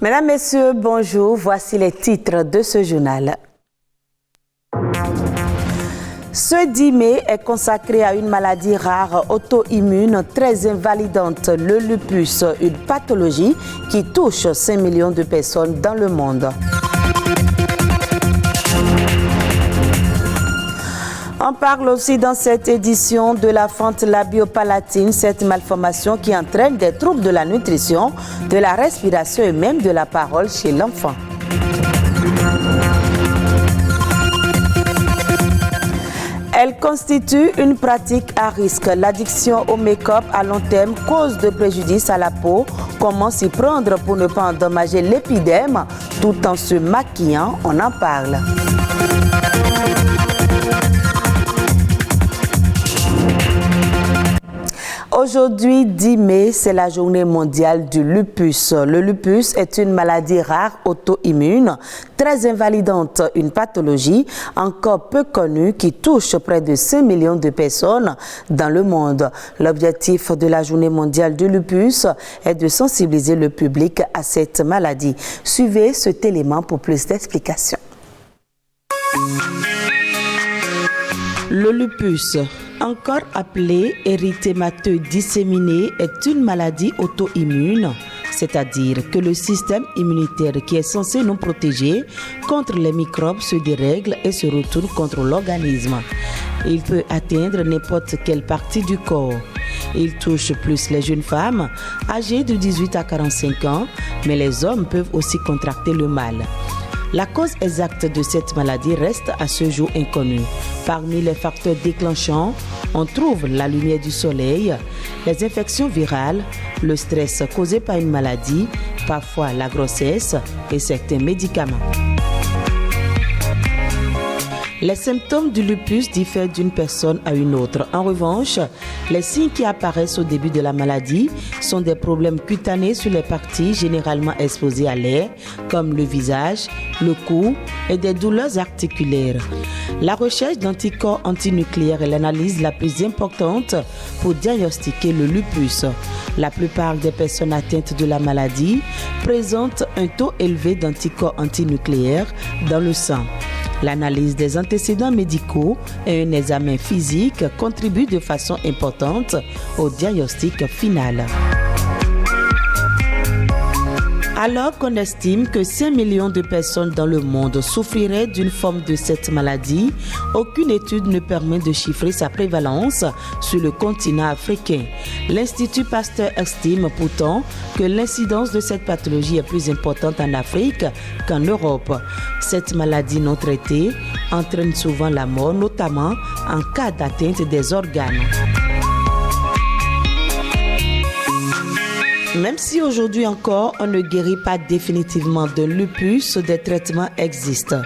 Mesdames, Messieurs, bonjour. Voici les titres de ce journal. Ce 10 mai est consacré à une maladie rare auto-immune très invalidante, le lupus, une pathologie qui touche 5 millions de personnes dans le monde. On parle aussi dans cette édition de la fente labiopalatine, cette malformation qui entraîne des troubles de la nutrition, de la respiration et même de la parole chez l'enfant. Elle constitue une pratique à risque. L'addiction au make-up à long terme cause de préjudice à la peau. Comment s'y prendre pour ne pas endommager l'épiderme tout en se maquillant? On en parle. Aujourd'hui, 10 mai, c'est la journée mondiale du lupus. Le lupus est une maladie rare auto-immune, très invalidante, une pathologie encore peu connue qui touche près de 5 millions de personnes dans le monde. L'objectif de la journée mondiale du lupus est de sensibiliser le public à cette maladie. Suivez cet élément pour plus d'explications. Le lupus, encore appelé érythémateux disséminé, est une maladie auto-immune, c'est-à-dire que le système immunitaire qui est censé nous protéger contre les microbes se dérègle et se retourne contre l'organisme. Il peut atteindre n'importe quelle partie du corps. Il touche plus les jeunes femmes âgées de 18 à 45 ans, mais les hommes peuvent aussi contracter le mal. La cause exacte de cette maladie reste à ce jour inconnue. Parmi les facteurs déclenchants, on trouve la lumière du soleil, les infections virales, le stress causé par une maladie, parfois la grossesse et certains médicaments. Les symptômes du lupus diffèrent d'une personne à une autre. En revanche, les signes qui apparaissent au début de la maladie sont des problèmes cutanés sur les parties généralement exposées à l'air, comme le visage, le cou et des douleurs articulaires. La recherche d'anticorps antinucléaires est l'analyse la plus importante pour diagnostiquer le lupus. La plupart des personnes atteintes de la maladie présentent un taux élevé d'anticorps antinucléaires dans le sang. L'analyse des antécédents médicaux et un examen physique contribuent de façon importante au diagnostic final. Alors qu'on estime que 5 millions de personnes dans le monde souffriraient d'une forme de cette maladie, aucune étude ne permet de chiffrer sa prévalence sur le continent africain. L'Institut Pasteur estime pourtant que l'incidence de cette pathologie est plus importante en Afrique qu'en Europe. Cette maladie non traitée entraîne souvent la mort, notamment en cas d'atteinte des organes. Même si aujourd'hui encore, on ne guérit pas définitivement de lupus, des traitements existent.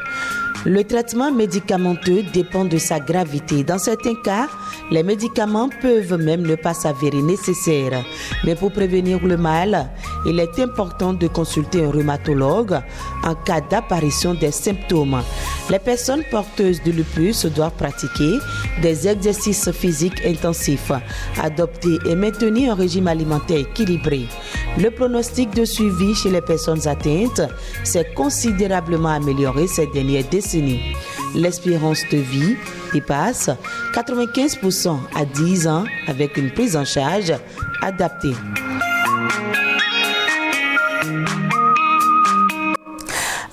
Le traitement médicamenteux dépend de sa gravité. Dans certains cas, les médicaments peuvent même ne pas s'avérer nécessaires. Mais pour prévenir le mal, il est important de consulter un rhumatologue en cas d'apparition des symptômes. Les personnes porteuses de lupus doivent pratiquer des exercices physiques intensifs, adopter et maintenir un régime alimentaire équilibré. Le pronostic de suivi chez les personnes atteintes s'est considérablement amélioré ces dernières décennies. L'espérance de vie dépasse 95% à 10 ans avec une prise en charge adaptée.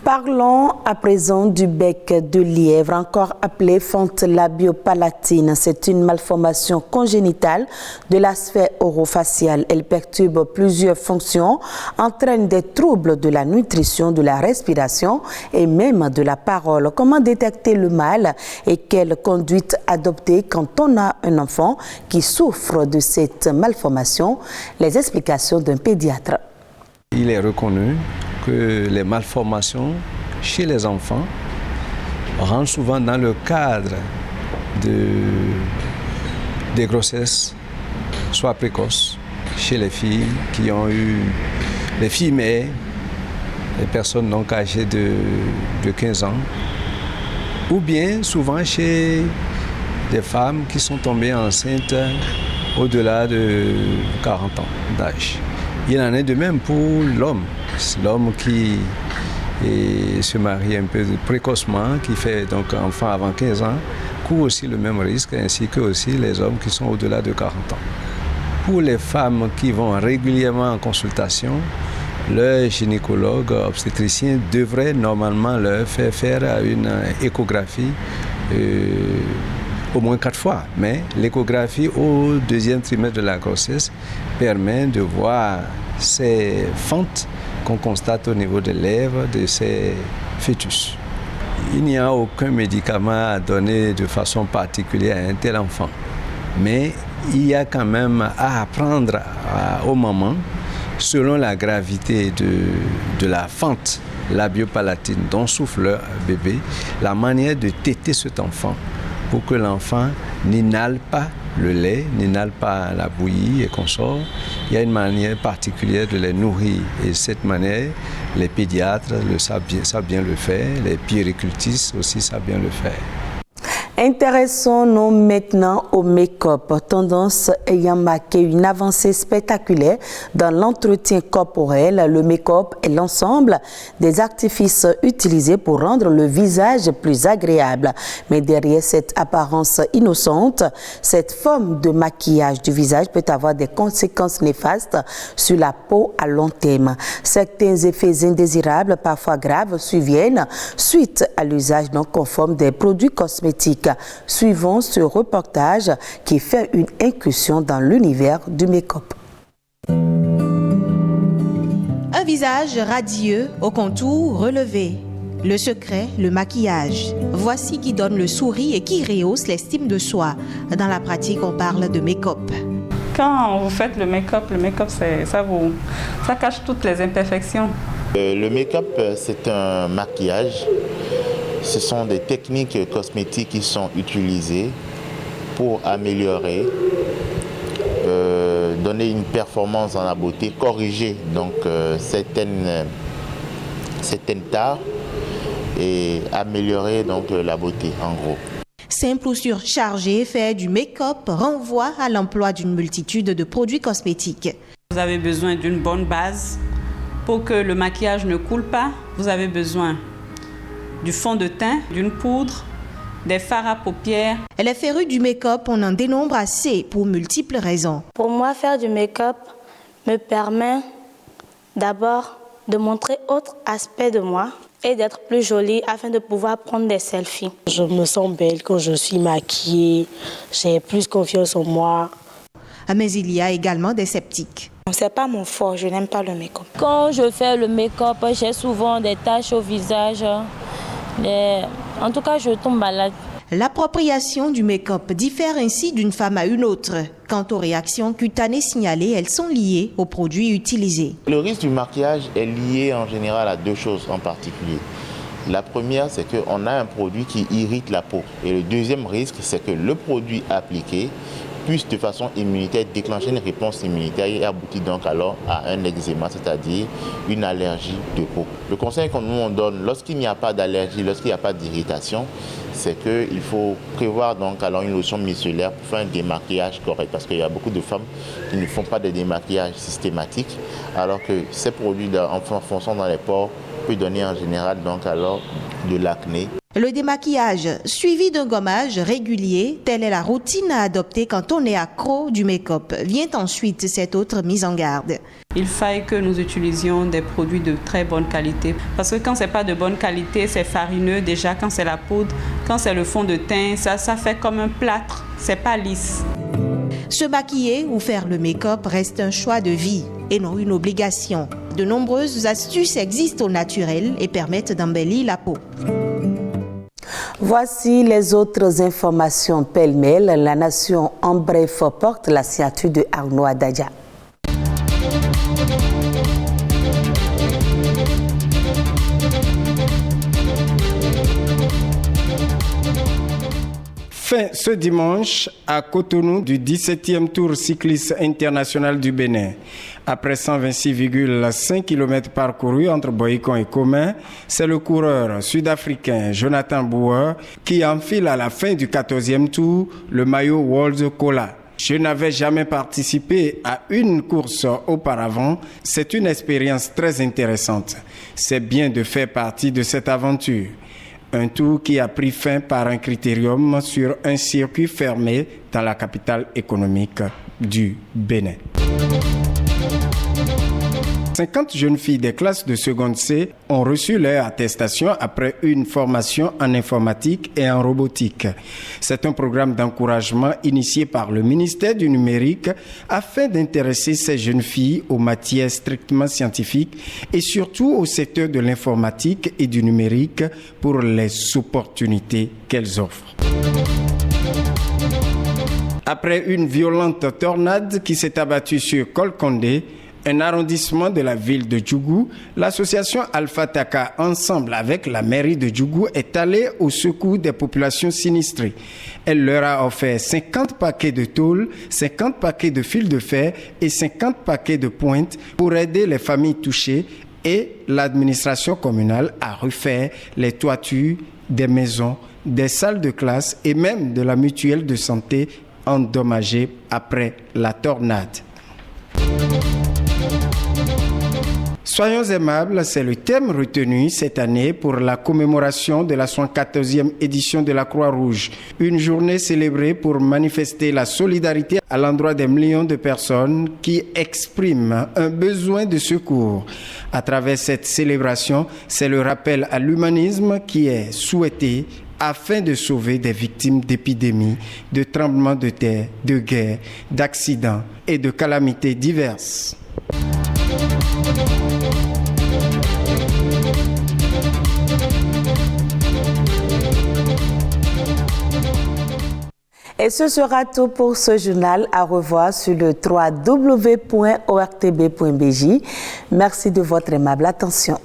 Parlons à présent du bec de lièvre, encore appelé fente labiopalatine. C'est une malformation congénitale de la sphère orofaciale. Elle perturbe plusieurs fonctions, entraîne des troubles de la nutrition, de la respiration et même de la parole. Comment détecter le mal et quelle conduite adopter quand on a un enfant qui souffre de cette malformation? Les explications d'un pédiatre. Il est reconnu que les malformations chez les enfants rentrent souvent dans le cadre des grossesses, soit précoces, chez les filles qui ont eu, les filles mères, les personnes donc âgées de 15 ans, ou bien souvent chez des femmes qui sont tombées enceintes au-delà de 40 ans d'âge. Il en est de même pour l'homme. L'homme qui se marie un peu précocement, qui fait donc enfant avant 15 ans, court aussi le même risque, ainsi que aussi les hommes qui sont au-delà de 40 ans. Pour les femmes qui vont régulièrement en consultation, le gynécologue obstétricien devrait normalement leur faire une échographie au moins 4 fois. Mais l'échographie au 2e trimestre de la grossesse permet de voir ces fentes qu'on constate au niveau des lèvres de ces fœtus. Il n'y a aucun médicament à donner de façon particulière à un tel enfant. Mais il y a quand même à apprendre aux mamans, selon la gravité de la fente labiopalatine dont souffre leur bébé, la manière de téter cet enfant pour que l'enfant n'inhale pas le lait, n'inhale pas la bouillie et consorts. Il y a une manière particulière de les nourrir et cette manière, les pédiatres savent bien le faire, les puéricultrices aussi savent bien le faire. Intéressons-nous maintenant au make-up, tendance ayant marqué une avancée spectaculaire dans l'entretien corporel. Le make-up est l'ensemble des artifices utilisés pour rendre le visage plus agréable. Mais derrière cette apparence innocente, cette forme de maquillage du visage peut avoir des conséquences néfastes sur la peau à long terme. Certains effets indésirables, parfois graves, surviennent suite à l'usage non conforme des produits cosmétiques. Suivons ce reportage qui fait une incursion dans l'univers du make-up. Un visage radieux, au contour relevé. Le secret, le maquillage. Voici qui donne le sourire et qui rehausse l'estime de soi. Dans la pratique, on parle de make-up. Quand vous faites le make-up, ça cache toutes les imperfections. Le make-up, c'est un maquillage. Ce sont des techniques cosmétiques qui sont utilisées pour améliorer, donner une performance dans la beauté, corriger donc certaines tares et améliorer donc la beauté en gros. Simple ou surchargé, faire du make-up renvoie à l'emploi d'une multitude de produits cosmétiques. Vous avez besoin d'une bonne base pour que le maquillage ne coule pas. Vous avez besoin du fond de teint, d'une poudre, des fards à paupières. Les férus du make-up, on en dénombre assez pour multiples raisons. Pour moi, faire du make-up me permet d'abord de montrer autre aspect de moi et d'être plus jolie afin de pouvoir prendre des selfies. Je me sens belle quand je suis maquillée, j'ai plus confiance en moi. Mais il y a également des sceptiques. C'est pas mon fort, je n'aime pas le make-up. Quand je fais le make-up, j'ai souvent des taches au visage. En tout cas, je tombe malade. L'appropriation du make-up diffère ainsi d'une femme à une autre. Quant aux réactions cutanées signalées, elles sont liées aux produits utilisés. Le risque du maquillage est lié en général à 2 choses en particulier. La première, c'est qu'on a un produit qui irrite la peau. Et le deuxième risque, c'est que le produit appliqué puisse de façon immunitaire déclencher une réponse immunitaire et aboutit donc alors à un eczéma, c'est-à-dire une allergie de peau. Le conseil que nous on donne lorsqu'il n'y a pas d'allergie, lorsqu'il n'y a pas d'irritation, c'est qu'il faut prévoir donc alors une lotion micellaire pour faire un démaquillage correct, parce qu'il y a beaucoup de femmes qui ne font pas de démaquillage systématique, alors que ces produits en fonçant dans les pores peut donner en général donc alors de l'acné. Le démaquillage suivi d'un gommage régulier, telle est la routine à adopter quand on est accro du make-up. Vient ensuite cette autre mise en garde. Il faille que nous utilisions des produits de très bonne qualité. Parce que quand ce n'est pas de bonne qualité, c'est farineux déjà. Quand c'est la poudre, quand c'est le fond de teint, ça fait comme un plâtre. C'est pas lisse. Se maquiller ou faire le make-up reste un choix de vie et non une obligation. De nombreuses astuces existent au naturel et permettent d'embellir la peau. Voici les autres informations pêle-mêle. La nation en bref porte la signature de Arnaud Adadja. Fin ce dimanche à Cotonou du 17e Tour cycliste international du Bénin. Après 126,5 km parcourus entre Boïcon et Comin, c'est le coureur sud-africain Jonathan Bauer qui enfile à la fin du 14e tour le maillot World Cola. Je n'avais jamais participé à une course auparavant. C'est une expérience très intéressante. C'est bien de faire partie de cette aventure. Un tour qui a pris fin par un critérium sur un circuit fermé dans la capitale économique du Bénin. 50 jeunes filles des classes de seconde C ont reçu leur attestation après une formation en informatique et en robotique. C'est un programme d'encouragement initié par le ministère du Numérique afin d'intéresser ces jeunes filles aux matières strictement scientifiques et surtout au secteur de l'informatique et du numérique pour les opportunités qu'elles offrent. Après une violente tornade qui s'est abattue sur Kolkondé, un arrondissement de la ville de Djougou, l'association Alpha Taka, ensemble avec la mairie de Djougou, est allée au secours des populations sinistrées. Elle leur a offert 50 paquets de tôle, 50 paquets de fil de fer et 50 paquets de pointes pour aider les familles touchées et l'administration communale à refaire les toitures des maisons, des salles de classe et même de la mutuelle de santé endommagée après la tornade. Soyons aimables, c'est le thème retenu cette année pour la commémoration de la 74e édition de la Croix-Rouge. Une journée célébrée pour manifester la solidarité à l'endroit des millions de personnes qui expriment un besoin de secours. À travers cette célébration, c'est le rappel à l'humanisme qui est souhaité afin de sauver des victimes d'épidémies, de tremblements de terre, de guerres, d'accidents et de calamités diverses. Et ce sera tout pour ce journal. À revoir sur le www.ortb.bj. Merci de votre aimable attention.